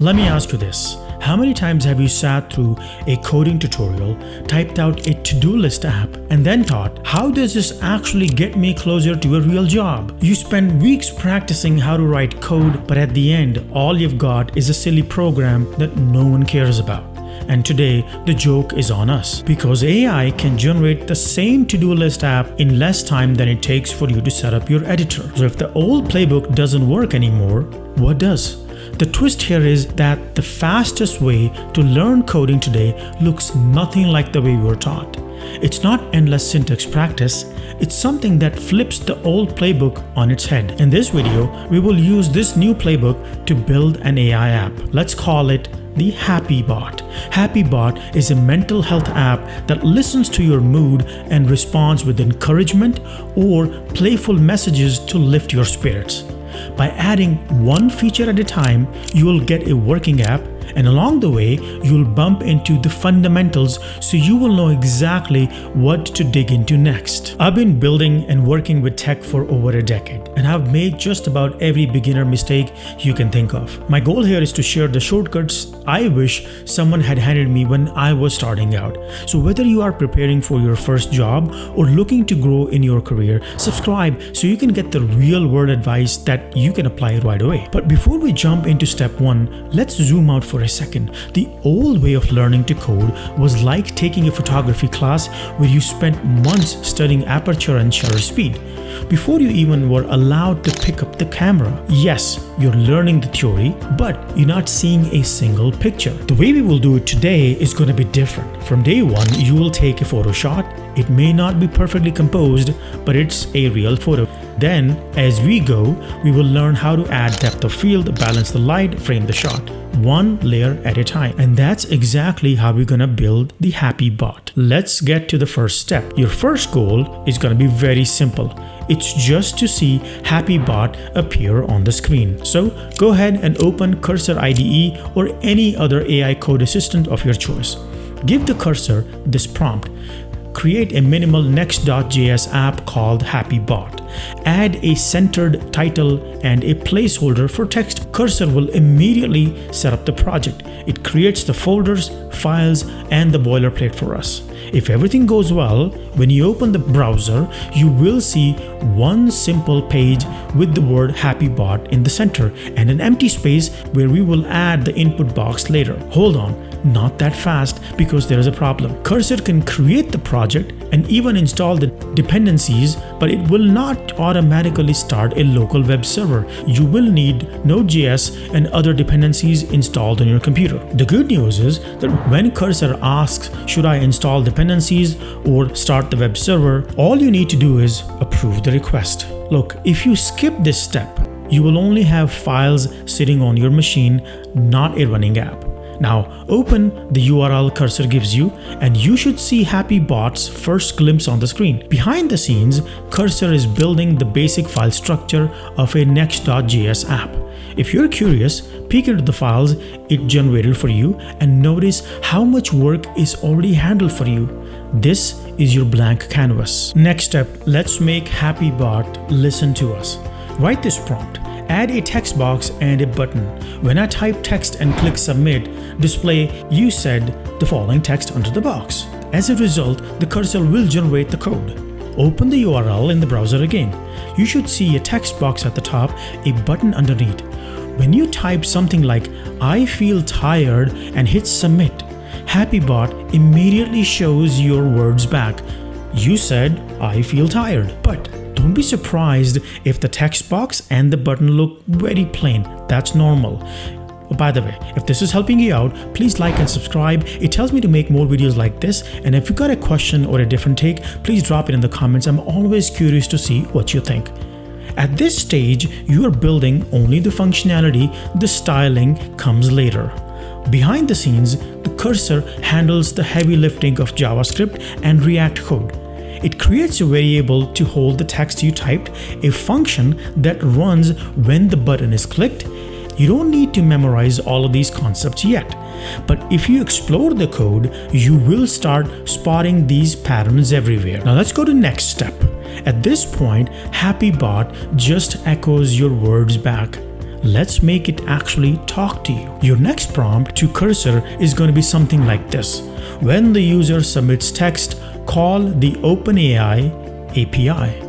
Let me ask you this. How many times have you sat through a coding tutorial, typed out a to-do list app, and then thought, how does this actually get me closer to a real job? You spend weeks practicing how to write code, but at the end, all you've got is a silly program that no one cares about. And today, the joke is on us, because AI can generate the same to-do list app in less time than it takes for you to set up your editor. So if the old playbook doesn't work anymore, what does? The twist here is that the fastest way to learn coding today looks nothing like the way we were taught. It's not endless syntax practice, it's something that flips the old playbook on its head. In this video, we will use this new playbook to build an AI app. Let's call it the Happy Bot. Happy Bot is a mental health app that listens to your mood and responds with encouragement or playful messages to lift your spirits. By adding one feature at a time, you will get a working app, and along the way, you'll bump into the fundamentals so you will know exactly what to dig into next. I've been building and working with tech for over a decade, and I've made just about every beginner mistake you can think of. My goal here is to share the shortcuts I wish someone had handed me when I was starting out. So whether you are preparing for your first job or looking to grow in your career, subscribe so you can get the real-world advice that you can apply right away. But before we jump into step 1, let's zoom out for a second. The old way of learning to code was like taking a photography class where you spent months studying aperture and shutter speed before you even were allowed to pick up the camera. Yes, you're learning the theory, but you're not seeing a single picture. The way we will do it today is going to be different. From day one, you will take a photo shot. It may not be perfectly composed, but it's a real photo. Then, as we go, we will learn how to add depth of field, balance the light, frame the shot, one layer at a time. And that's exactly how we're gonna build the Happy Bot. Let's get to the first step. Your first goal is gonna be very simple. It's just to see Happy Bot appear on the screen. So go ahead and open Cursor IDE or any other AI code assistant of your choice. Give the cursor this prompt. Create a minimal Next.js app called Happy Bot. Add a centered title and a placeholder for text. Cursor will immediately set up the project. It creates the folders, files, and the boilerplate for us. If everything goes well, when you open the browser, you will see one simple page with the word Happy Bot in the center and an empty space where we will add the input box later. Hold on. Not that fast, because there is a problem. Cursor can create the project and even install the dependencies, but it will not automatically start a local web server. You will need Node.js and other dependencies installed on your computer. The good news is that when Cursor asks, should I install dependencies or start the web server, all you need to do is approve the request. Look, if you skip this step, you will only have files sitting on your machine, not a running app. Now open the URL Cursor gives you and you should see Happy Bot's first glimpse on the screen. Behind the scenes, Cursor is building the basic file structure of a Next.js app. If you're curious, peek into the files it generated for you and notice how much work is already handled for you. This is your blank canvas. Next step, let's make Happy Bot listen to us. Write this prompt. Add a text box and a button. When I type text and click submit, display you said the following text under the box. As a result, the cursor will generate the code. Open the URL in the browser again. You should see a text box at the top, a button underneath. When you type something like I feel tired and hit submit, Happy Bot immediately shows your words back. You said I feel tired, but don't be surprised if the text box and the button look very plain. That's normal. Oh, by the way, if this is helping you out, please like and subscribe. It tells me to make more videos like this. And if you got a question or a different take, please drop it in the comments. I'm always curious to see what you think. At this stage, you are building only the functionality. The styling comes later. Behind the scenes, the cursor handles the heavy lifting of JavaScript and React code. It creates a variable to hold the text you typed, a function that runs when the button is clicked. You don't need to memorize all of these concepts yet, but if you explore the code, you will start spotting these patterns everywhere. Now let's go to next step. At this point, Happy Bot just echoes your words back. Let's make it actually talk to you. Your next prompt to Cursor is going to be something like this. When the user submits text, call the OpenAI API.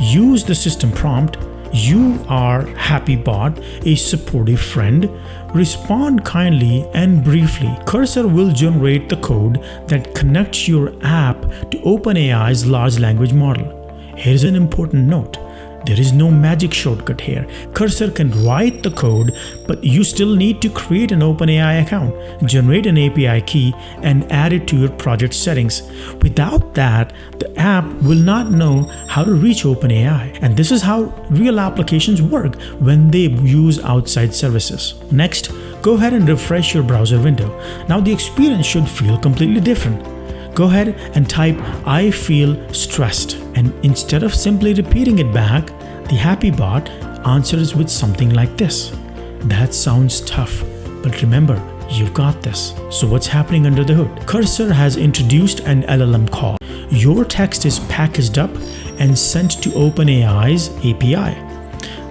Use the system prompt. You are HappyBot, a supportive friend. Respond kindly and briefly. Cursor will generate the code that connects your app to OpenAI's large language model. Here's an important note. There is no magic shortcut here. Cursor can write the code, but you still need to create an OpenAI account, generate an API key, and add it to your project settings. Without that, the app will not know how to reach OpenAI. And this is how real applications work when they use outside services. Next, go ahead and refresh your browser window. Now the experience should feel completely different. Go ahead and type "I feel stressed," and instead of simply repeating it back, the HappyBot answers with something like this. That sounds tough, but remember, you've got this. So what's happening under the hood? Cursor has introduced an LLM call. Your text is packaged up and sent to OpenAI's API.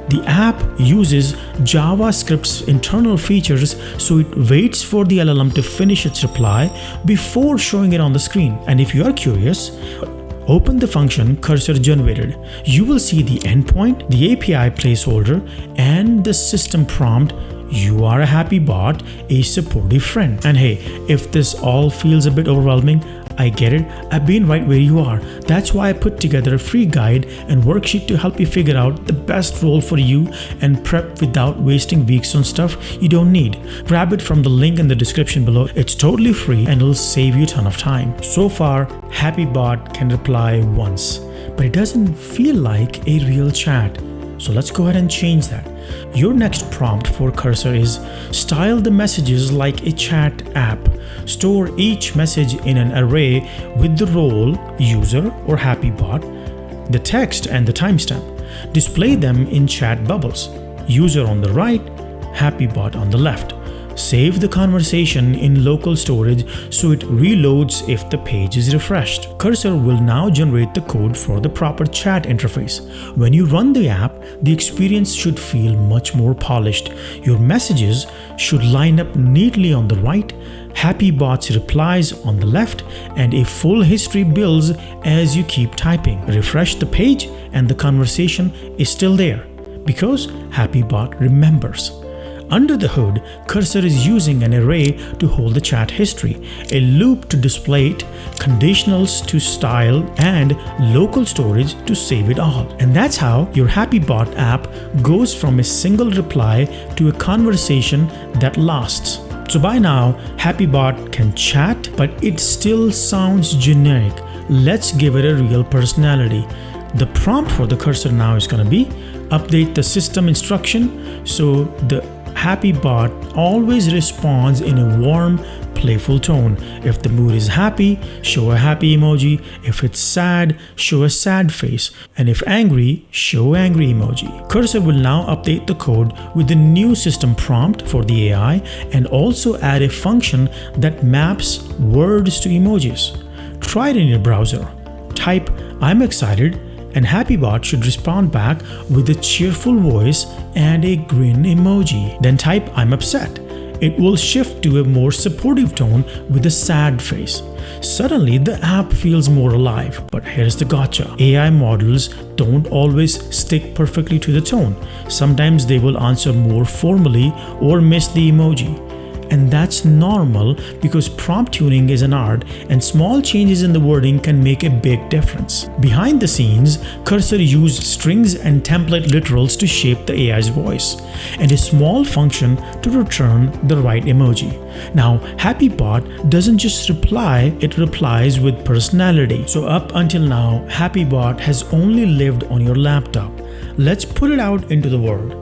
The app uses JavaScript's internal features, so it waits for the LLM to finish its reply before showing it on the screen. And if you are curious, open the function Cursor generated. You will see the endpoint, the API placeholder, and the system prompt. You are a HappyBot, a supportive friend. And hey, if this all feels a bit overwhelming, I get it. I've been right where you are. That's why I put together a free guide and worksheet to help you figure out the best role for you and prep without wasting weeks on stuff you don't need. Grab it from the link in the description below. It's totally free and it'll save you a ton of time. So far, HappyBot can reply once, but it doesn't feel like a real chat. So let's go ahead and change that. Your next prompt for Cursor is style the messages like a chat app. Store each message in an array with the role, user or HappyBot, the text and the timestamp. Display them in chat bubbles. User on the right, HappyBot on the left. Save the conversation in local storage so it reloads if the page is refreshed. Cursor will now generate the code for the proper chat interface. When you run the app, the experience should feel much more polished. Your messages should line up neatly on the right, HappyBot's replies on the left, and a full history builds as you keep typing. Refresh the page and the conversation is still there because HappyBot remembers. Under the hood, Cursor is using an array to hold the chat history, a loop to display it, conditionals to style, and local storage to save it all. And that's how your HappyBot app goes from a single reply to a conversation that lasts. So by now, HappyBot can chat, but it still sounds generic. Let's give it a real personality. The prompt for the Cursor now is going to be update the system instruction so the HappyBot always responds in a warm, playful tone. If the mood is happy, show a happy emoji. If it's sad, show a sad face. And if angry, show angry emoji. Cursor will now update the code with the new system prompt for the AI and also add a function that maps words to emojis. Try it in your browser. Type "I'm excited" and HappyBot should respond back with a cheerful voice and a grin emoji. Then type "I'm upset." It will shift to a more supportive tone with a sad face. Suddenly, the app feels more alive. But here's the gotcha. AI models don't always stick perfectly to the tone. Sometimes they will answer more formally or miss the emoji. And that's normal because prompt tuning is an art and small changes in the wording can make a big difference. Behind the scenes, Cursor used strings and template literals to shape the AI's voice and a small function to return the right emoji. Now, HappyBot doesn't just reply, it replies with personality. So up until now, HappyBot has only lived on your laptop. Let's put it out into the world.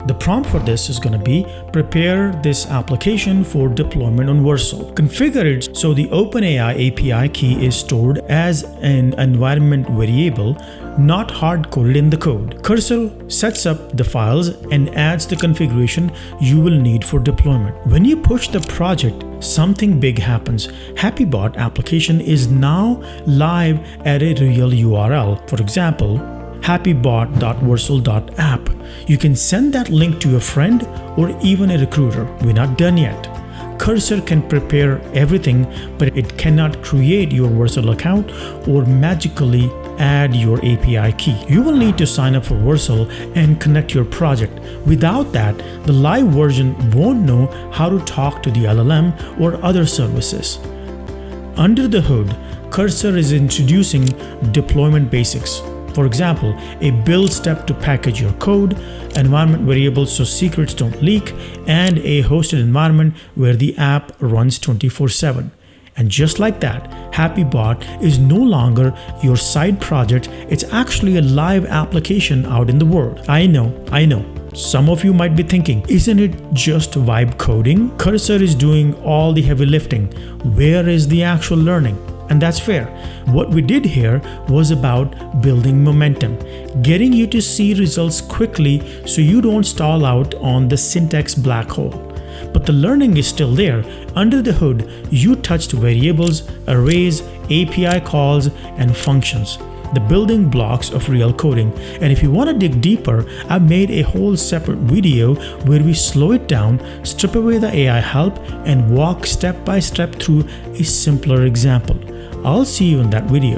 The prompt for this is going to be prepare this application for deployment on Vercel. Configure it so the OpenAI API key is stored as an environment variable, not hard-coded in the code. Cursor sets up the files and adds the configuration you will need for deployment. When you push the project, something big happens. HappyBot application is now live at a real URL. For example, happybot.versal.app. You can send that link to a friend or even a recruiter. We're not done yet. Cursor can prepare everything, but it cannot create your Versal account or magically add your API key. You will need to sign up for Versal and connect your project. Without that, the live version won't know how to talk to the LLM or other services. Under the hood, Cursor is introducing deployment basics. For example, a build step to package your code, environment variables so secrets don't leak, and a hosted environment where the app runs 24/7. And just like that, HappyBot is no longer your side project, it's actually a live application out in the world. I know. Some of you might be thinking, isn't it just vibe coding? Cursor is doing all the heavy lifting. Where is the actual learning? And that's fair. What we did here was about building momentum, getting you to see results quickly so you don't stall out on the syntax black hole. But the learning is still there. Under the hood, you touched variables, arrays, API calls, and functions, the building blocks of real coding. And if you want to dig deeper, I've made a whole separate video where we slow it down, strip away the AI help, and walk step by step through a simpler example. I'll see you in that video.